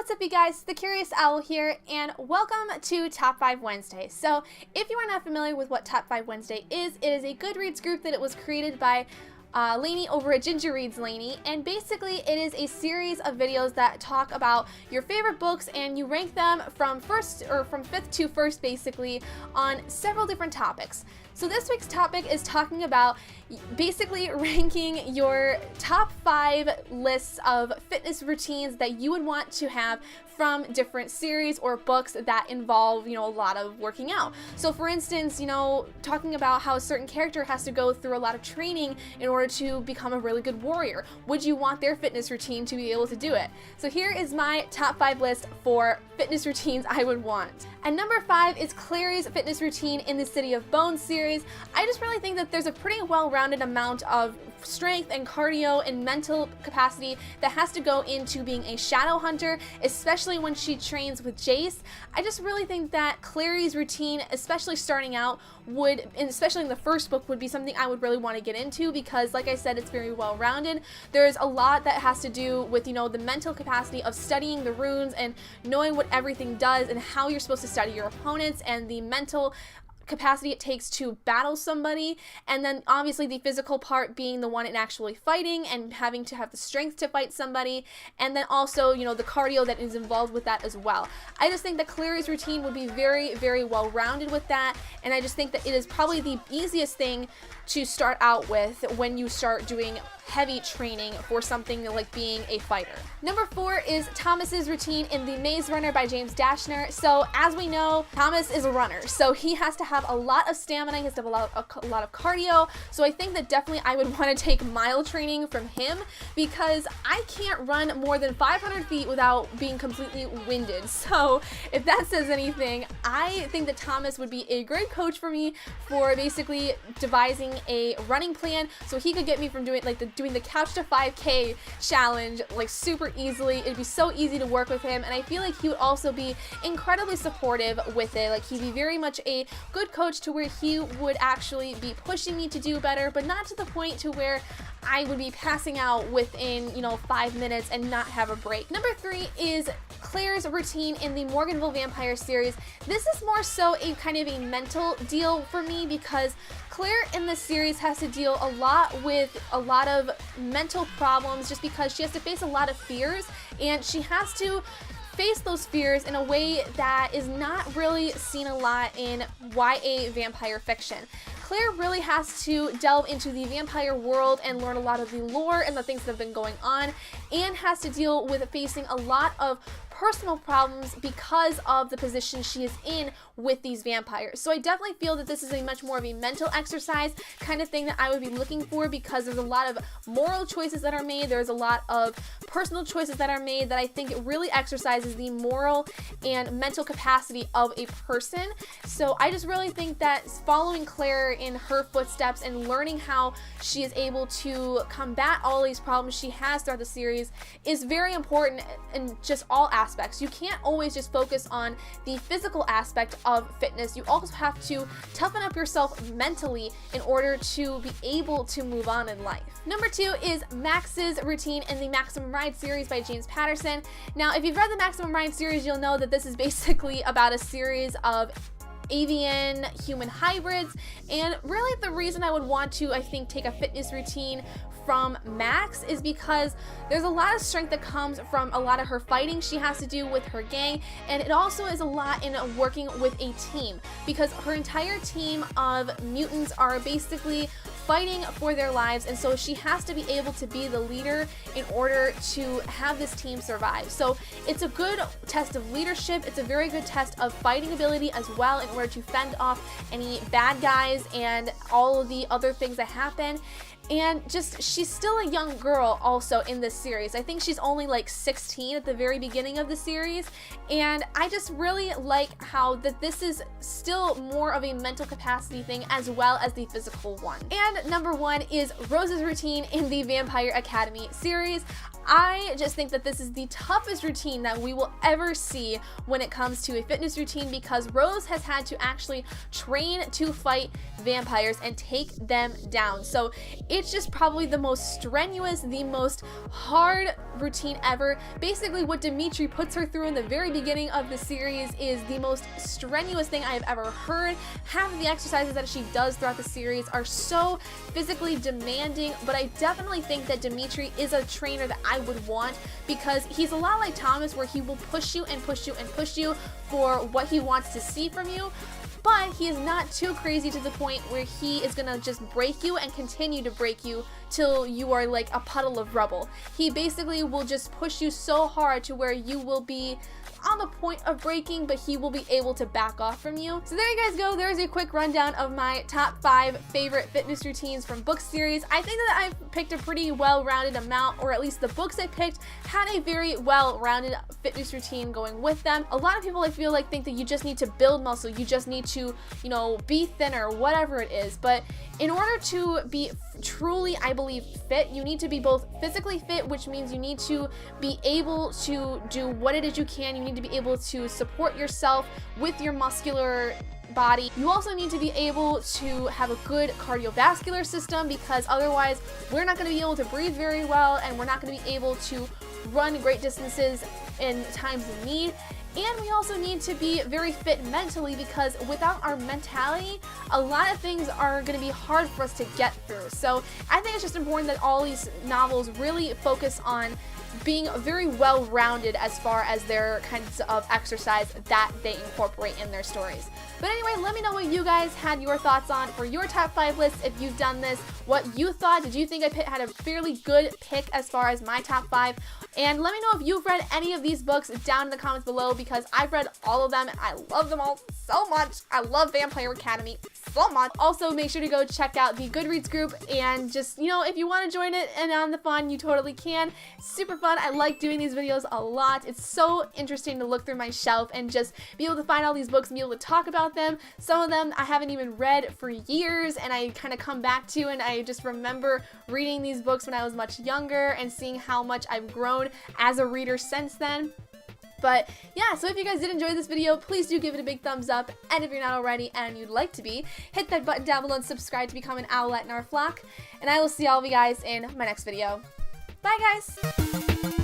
what's up you guys, it's the Curious Owl here, and welcome to Top 5 Wednesday. So, if you are not familiar with what Top 5 Wednesday is, it is a Goodreads group that it was created by Lainey over at Ginger Reads Lainey, and basically it is a series of videos that talk about your favorite books and you rank them from fifth to first basically on several different topics. So this week's topic is talking about basically ranking your top 5 lists of fitness routines that you would want to have from different series or books that involve, a lot of working out. So for instance, talking about how a certain character has to go through a lot of training in order to become a really good warrior. Would you want their fitness routine to be able to do it? So here is my top 5 list for fitness routines I would want. And number 5 is Clarys' fitness routine in the City of Bones series. I just really think that there's a pretty well-rounded amount of strength and cardio and mental capacity that has to go into being a shadow hunter, especially when she trains with Jace. I just really think that Clarys' routine, especially starting out, and especially in the first book, would be something I would really want to get into because, like I said, it's very well-rounded. There's a lot that has to do with, the mental capacity of studying the runes and knowing what everything does and how you're supposed to study your opponents, and the mental capacity it takes to battle somebody, and then obviously the physical part being the one in actually fighting and having to have the strength to fight somebody, and then also the cardio that is involved with that as well. I just think that Clarys' routine would be very, very well rounded with that, and I just think that it is probably the easiest thing to start out with when you start doing heavy training for something like being a fighter. Number 4 is Thomas's routine in The Maze Runner by James Dashner. So as we know, Thomas is a runner, so he has to have a lot of stamina, he has to have a lot of cardio, so I think that definitely I would want to take mile training from him because I can't run more than 500 feet without being completely winded. So if that says anything, I think that Thomas would be a great coach for me for basically devising a running plan so he could get me from doing the couch to 5K challenge super easily. It'd be so easy to work with him, and I feel like he would also be incredibly supportive with it. He'd be very much a good coach to where he would actually be pushing me to do better, but not to the point to where I would be passing out within 5 minutes and not have a break. Number 3 is Claire's routine in the Morganville Vampire series. This is more so a kind of a mental deal for me because Claire in this series has to deal a lot with a lot of mental problems just because she has to face a lot of fears, and she has to face those fears in a way that is not really seen a lot in YA vampire fiction. Claire really has to delve into the vampire world and learn a lot of the lore and the things that have been going on, and has to deal with facing a lot of personal problems because of the position she is in with these vampires. So I definitely feel that this is a much more of a mental exercise kind of thing that I would be looking for, because there's a lot of moral choices that are made, there's a lot of personal choices that are made that I think it really exercises the moral and mental capacity of a person. So I just really think that following Claire in her footsteps and learning how she is able to combat all these problems she has throughout the series is very important in just all aspects. You can't always just focus on the physical aspect of fitness. You also have to toughen up yourself mentally in order to be able to move on in life. Number 2 is Max's routine in the Maximum Ride series by James Patterson. Now, if you've read the Maximum Ride series, you'll know that this is basically about a series of avian human hybrids, and really the reason I would want to, I think, take a fitness routine from Max is because there's a lot of strength that comes from a lot of her fighting she has to do with her gang, and it also is a lot in working with a team because her entire team of mutants are basically fighting for their lives, and so she has to be able to be the leader in order to have this team survive. So it's a good test of leadership, it's a very good test of fighting ability as well in order to fend off any bad guys and all of the other things that happen. And just, she's still a young girl also in this series. I think she's only 16 at the very beginning of the series, and I just really like how that this is still more of a mental capacity thing as well as the physical one. And number 1 is Rose's routine in the Vampire Academy series. I just think that this is the toughest routine that we will ever see when it comes to a fitness routine, because Rose has had to actually train to fight vampires and take them down. So it It's just probably the most strenuous, the most hard routine ever. Basically, what Dimitri puts her through in the very beginning of the series is the most strenuous thing I have ever heard. Half of the exercises that she does throughout the series are so physically demanding, but I definitely think that Dimitri is a trainer that I would want, because he's a lot like Thomas, where he will push you and push you and push you for what he wants to see from you, but he is not too crazy to the point where he is gonna just break you and continue to break you till you are like a puddle of rubble. He basically will just push you so hard to where you will be on the point of breaking, but he will be able to back off from you. So there you guys go. There's a quick rundown of my top 5 favorite fitness routines from book series. I think that I've picked a pretty well-rounded amount, or at least the books I picked had a very well-rounded fitness routine going with them. A lot of people, I feel like, think that you just need to build muscle, you just need to, you know, be thinner, whatever it is. But in order to be truly, I believe, fit, you need to be both physically fit, which means you need to be able to do what it is you can. You need to be able to support yourself with your muscular body. You also need to be able to have a good cardiovascular system, because otherwise we're not going to be able to breathe very well, and we're not going to be able to run great distances in times of need. And we also need to be very fit mentally, because without our mentality, a lot of things are going to be hard for us to get through. So I think it's just important that all these novels really focus on being very well-rounded as far as their kinds of exercise that they incorporate in their stories. But anyway, let me know what you guys had your thoughts on for your top 5 lists if you've done this, what you thought. Did you think I had a fairly good pick as far as my top 5? And let me know if you've read any of these books down in the comments below, because I've read all of them and I love them all so much. I love Vampire Academy so much. Also, make sure to go check out the Goodreads group, and just, you know, if you want to join it and on the fun, you totally can. It's super fun. I like doing these videos a lot. It's so interesting to look through my shelf and just be able to find all these books and be able to talk about them. Some of them I haven't even read for years, and I kind of come back to, and I just remember reading these books when I was much younger and seeing how much I've grown as a reader since then. But yeah, so if you guys did enjoy this video, please do give it a big thumbs up. And if you're not already and you'd like to be, hit that button down below and subscribe to become an owlet in our flock. And I will see all of you guys in my next video. Bye, guys!